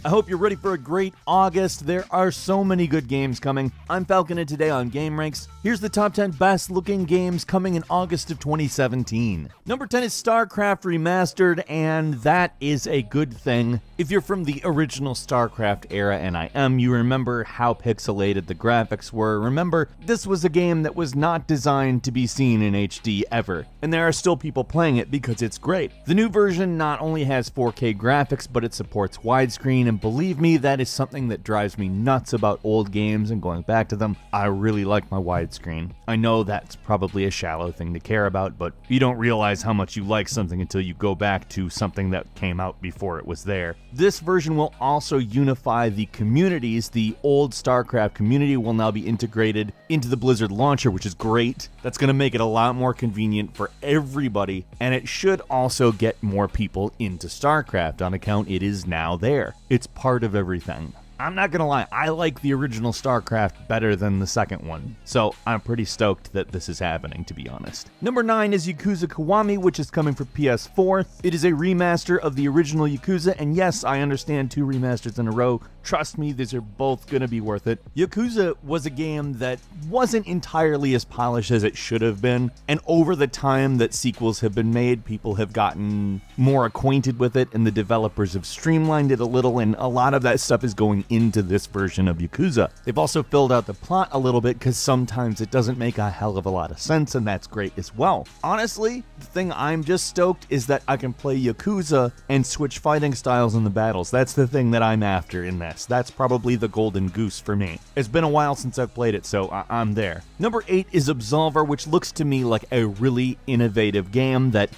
I hope you're ready for a great August. There are so many good games coming. I'm Falcon, and today on GameRanks, here's the top 10 best looking games coming in August of 2017. Number 10 is StarCraft Remastered, and that is a good thing. If you're from the original StarCraft era, and I am, you remember how pixelated the graphics were. Remember, this was a game that was not designed to be seen in HD ever, and there are still people playing it because it's great. The new version not only has 4K graphics, but it supports widescreen, and believe me, that is something that drives me nuts about old games and going back to them. I really like my widescreen. I know that's probably a shallow thing to care about, but you don't realize how much you like something until you go back to something that came out before it was there. This version will also unify the communities. The old StarCraft community will now be integrated into the Blizzard launcher, which is great. That's going to make it a lot more convenient for everybody, and it should also get more people into StarCraft on account it is now there. It's part of everything. I'm not gonna lie, I like the original StarCraft better than the second one, so I'm pretty stoked that this is happening, to be honest. Number 9 is Yakuza Kiwami, which is coming for PS4. It is a remaster of the original Yakuza, and yes, I understand 2 remasters in a row. Trust me, these are both gonna be worth it. Yakuza was a game that wasn't entirely as polished as it should have been, and over the time that sequels have been made, people have gotten more acquainted with it, and the developers have streamlined it a little, and a lot of that stuff is going into this version of Yakuza. They've also filled out the plot a little bit because sometimes it doesn't make a hell of a lot of sense, and that's great as well. Honestly, the thing I'm just stoked is that I can play Yakuza and switch fighting styles in the battles. That's the thing that I'm after in this. That's probably the golden goose for me. It's been a while since I've played it, so I'm there. Number 8 is Absolver, which looks to me like a really innovative game that,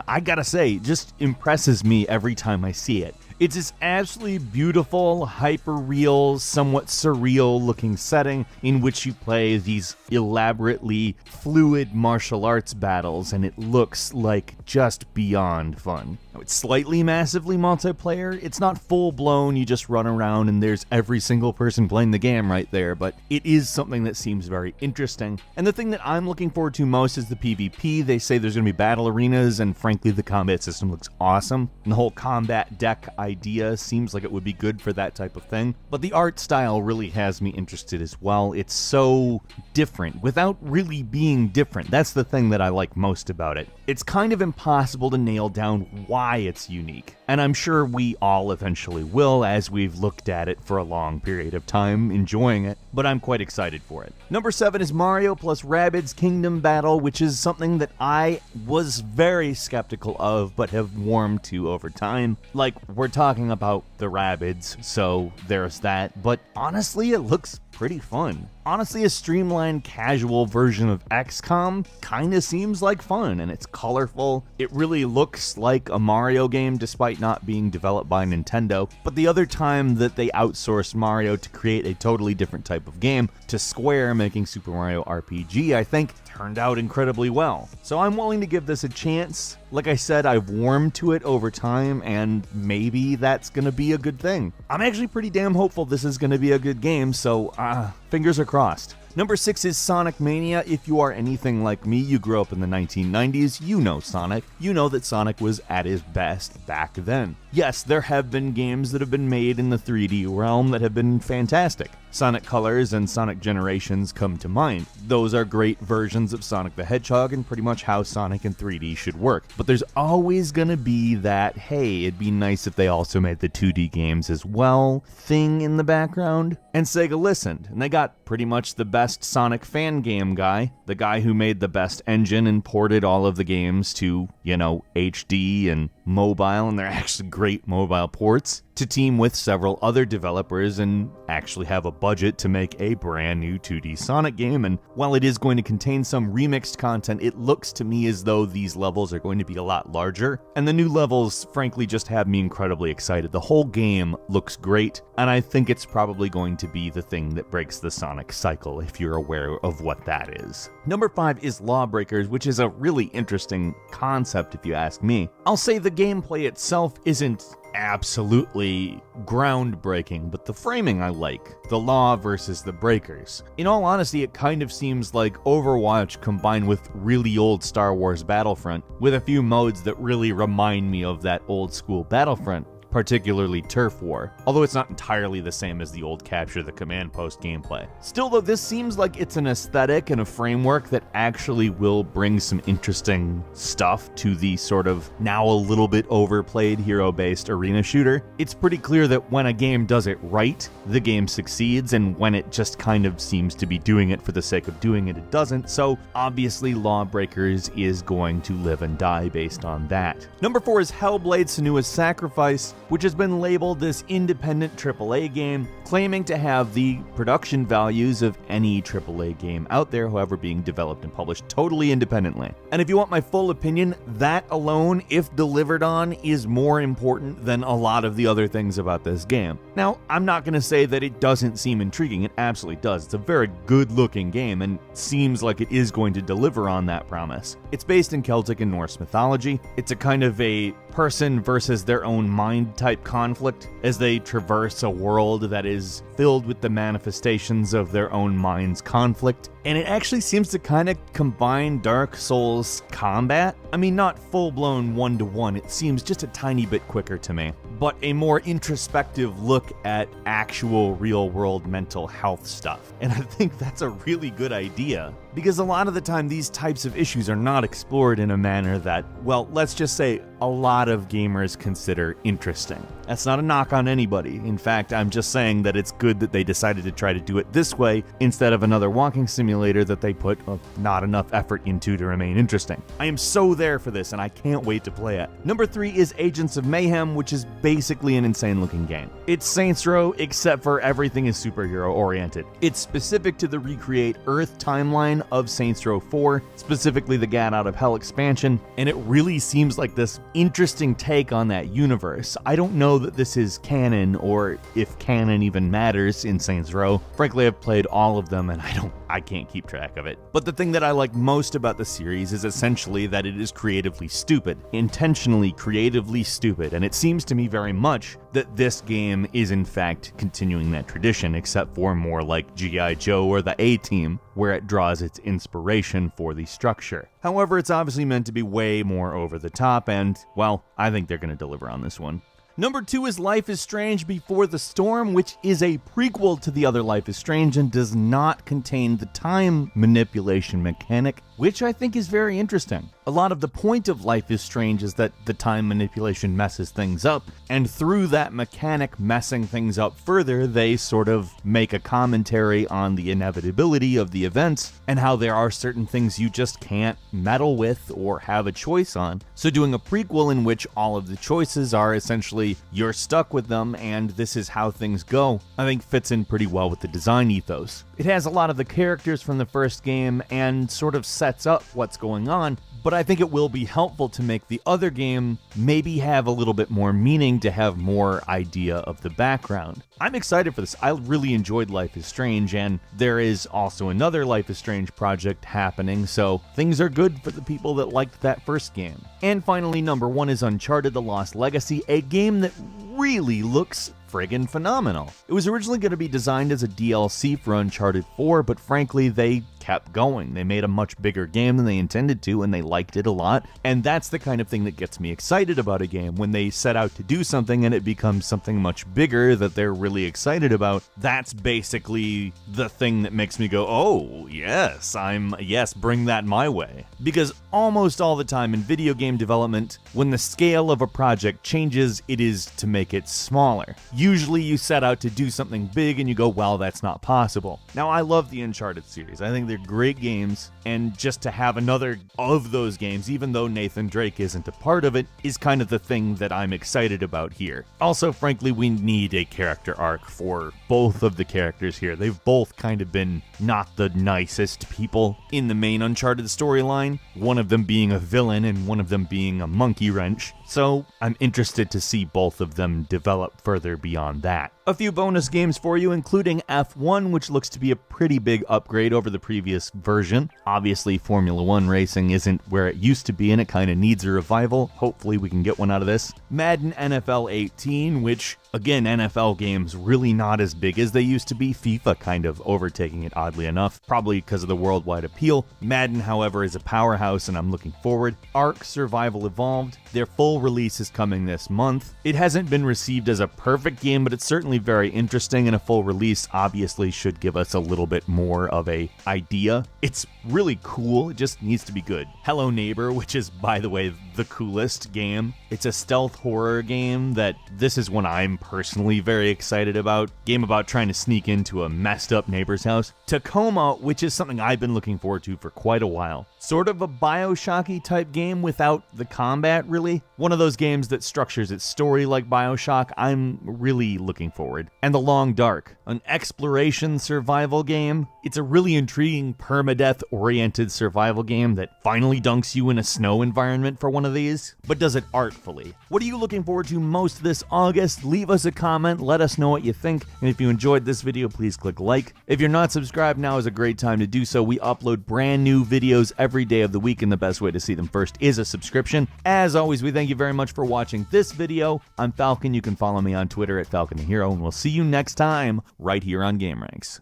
I gotta say, just impresses me every time I see it. It's this absolutely beautiful, hyper-real, somewhat surreal-looking setting in which you play these elaborately fluid martial arts battles, and it looks like just beyond fun. Now, it's slightly massively multiplayer. It's not full-blown, you just run around and there's every single person playing the game right there, but it is something that seems very interesting. And the thing that I'm looking forward to most is the PvP. They say there's going to be battle arenas, and frankly, the combat system looks awesome. And the whole combat deck idea seems like it would be good for that type of thing, but the art style really has me interested as well. It's so different without really being different. That's the thing that I like most about it. It's kind of impossible to nail down why it's unique, and I'm sure we all eventually will as we've looked at it for a long period of time, enjoying it, but I'm quite excited for it. Number 7 is Mario plus Rabbids Kingdom Battle, which is something that I was very skeptical of but have warmed to over time. Like, we're talking about the Rabbids, so there's that, but honestly, it looks pretty fun. Honestly, a streamlined, casual version of XCOM kinda seems like fun, and it's colorful. It really looks like a Mario game despite not being developed by Nintendo, but the other time that they outsourced Mario to create a totally different type of game to Square, making Super Mario RPG, I think turned out incredibly well. So I'm willing to give this a chance. Like I said, I've warmed to it over time, and maybe that's gonna be a good thing. I'm actually pretty damn hopeful this is gonna be a good game, so fingers are crossed. Number 6 is Sonic Mania. If you are anything like me, you grew up in the 1990s, you know Sonic. You know that Sonic was at his best back then. Yes, there have been games that have been made in the 3D realm that have been fantastic. Sonic Colors and Sonic Generations come to mind. Those are great versions of Sonic the Hedgehog and pretty much how Sonic in 3D should work. But there's always gonna be that, hey, it'd be nice if they also made the 2D games as well thing in the background. And Sega listened, and they got pretty much the best Sonic fan game guy, the guy who made the best engine and ported all of the games to, HD and mobile, and they're actually great mobile ports, to team with several other developers and actually have a budget to make a brand new 2D Sonic game. And while it is going to contain some remixed content, it looks to me as though these levels are going to be a lot larger, and the new levels frankly just have me incredibly excited. The whole game looks great, and I think it's probably going to be the thing that breaks the Sonic cycle, if you're aware of what that is. Number 5 is Lawbreakers, which is a really interesting concept if you ask me. I'll say the gameplay itself isn't absolutely groundbreaking, but the framing I like. The law versus the breakers. In all honesty, it kind of seems like Overwatch combined with really old Star Wars Battlefront, with a few modes that really remind me of that old school Battlefront. particularly Turf War, although it's not entirely the same as the old Capture the Command Post gameplay. Still though, this seems like it's an aesthetic and a framework that actually will bring some interesting stuff to the sort of now a little bit overplayed hero-based arena shooter. It's pretty clear that when a game does it right, the game succeeds, and when it just kind of seems to be doing it for the sake of doing it, it doesn't. So obviously Lawbreakers is going to live and die based on that. Number 4 is Hellblade: Senua's Sacrifice, which has been labeled this independent AAA game, claiming to have the production values of any AAA game out there, however being developed and published totally independently. And if you want my full opinion, that alone, if delivered on, is more important than a lot of the other things about this game. Now, I'm not going to say that it doesn't seem intriguing, it absolutely does. It's a very good looking game and seems like it is going to deliver on that promise. It's based in Celtic and Norse mythology. It's a kind of a person versus their own mind type conflict as they traverse a world that is filled with the manifestations of their own mind's conflict. And it actually seems to kind of combine Dark Souls combat. I mean, not full-blown one-to-one, it seems just a tiny bit quicker to me, but a more introspective look at actual real-world mental health stuff. And I think that's a really good idea, because a lot of the time these types of issues are not explored in a manner that, well, let's just say a lot of gamers consider interesting. That's not a knock on anybody. In fact, I'm just saying that it's good that they decided to try to do it this way instead of another walking simulator that they put not enough effort into to remain interesting. I am so there for this and I can't wait to play it. Number 3 is Agents of Mayhem, which is basically an insane looking game. It's Saints Row, except for everything is superhero oriented. It's specific to the Recreate Earth timeline of Saints Row 4, specifically the Gat Out of Hell expansion, and it really seems like this interesting take on that universe. I don't know that this is canon or if canon even matters in Saints Row. Frankly, I've played all of them and I can't keep track of it. But the thing that I like most about the series is essentially that it is creatively stupid, intentionally creatively stupid, and it seems to me very much that this game is in fact continuing that tradition, except for more like G.I. Joe or the A-Team, where it draws its inspiration for the structure. However, it's obviously meant to be way more over the top, and, well, I think they're going to deliver on this one. Number 2 is Life is Strange Before the Storm, which is a prequel to the other Life is Strange and does not contain the time manipulation mechanic, which I think is very interesting. A lot of the point of Life is Strange is that the time manipulation messes things up, and through that mechanic messing things up further, they sort of make a commentary on the inevitability of the events and how there are certain things you just can't meddle with or have a choice on. So doing a prequel in which all of the choices are essentially you're stuck with them and this is how things go, I think fits in pretty well with the design ethos. It has a lot of the characters from the first game and sort of sets up what's going on, but I think it will be helpful to make the other game maybe have a little bit more meaning, to have more idea of the background. I'm excited for this. I really enjoyed Life is Strange, and there is also another Life is Strange project happening, so things are good for the people that liked that first game. And finally, number 1 is Uncharted: The Lost Legacy, a game that really looks friggin' phenomenal. It was originally going to be designed as a DLC for Uncharted 4, but frankly, they kept going. They made a much bigger game than they intended to, and they liked it a lot. And that's the kind of thing that gets me excited about a game. When they set out to do something and it becomes something much bigger that they're really excited about, that's basically the thing that makes me go, oh, yes, bring that my way. Because almost all the time in video game development, when the scale of a project changes, it is to make it smaller. Usually you set out to do something big and you go, well, that's not possible. Now, I love the Uncharted series. I think they're great games, and just to have another of those games, even though Nathan Drake isn't a part of it, is kind of the thing that I'm excited about here. Also, frankly, we need a character arc for both of the characters here. They've both kind of been not the nicest people in the main Uncharted storyline, one of them being a villain and one of them being a monkey wrench. So I'm interested to see both of them develop further beyond that. A few bonus games for you, including F1, which looks to be a pretty big upgrade over the previous version. Obviously, Formula 1 racing isn't where it used to be, and it kind of needs a revival. Hopefully we can get one out of this. Madden NFL 18, which, again, NFL games really not as big as they used to be. FIFA kind of overtaking it, oddly enough, probably because of the worldwide appeal. Madden, however, is a powerhouse, and I'm looking forward. Ark Survival Evolved, their full release is coming this month. It hasn't been received as a perfect game, but it's certainly very interesting, and a full release obviously should give us a little bit more of a idea. It's really cool, it just needs to be good. Hello Neighbor, which is, by the way, the coolest game. It's a stealth horror game that this is one I'm personally very excited about. Game about trying to sneak into a messed up neighbor's house. Tacoma, which is something I've been looking forward to for quite a while. Sort of a BioShocky type game without the combat, really. One of those games that structures its story like BioShock. I'm really looking forward. And The Long Dark, an exploration survival game. It's a really intriguing permadeath-oriented survival game that finally dunks you in a snow environment for one of these, but does it artfully. What are you looking forward to most this August? Leave us a comment, let us know what you think, and if you enjoyed this video, please click like. If you're not subscribed, now is a great time to do so. We upload brand new videos every day of the week, and the best way to see them first is a subscription. As always, we thank you very much for watching this video. I'm Falcon. You can follow me on Twitter at Falcon the Hero, and we'll see you next time right here on GameRanks.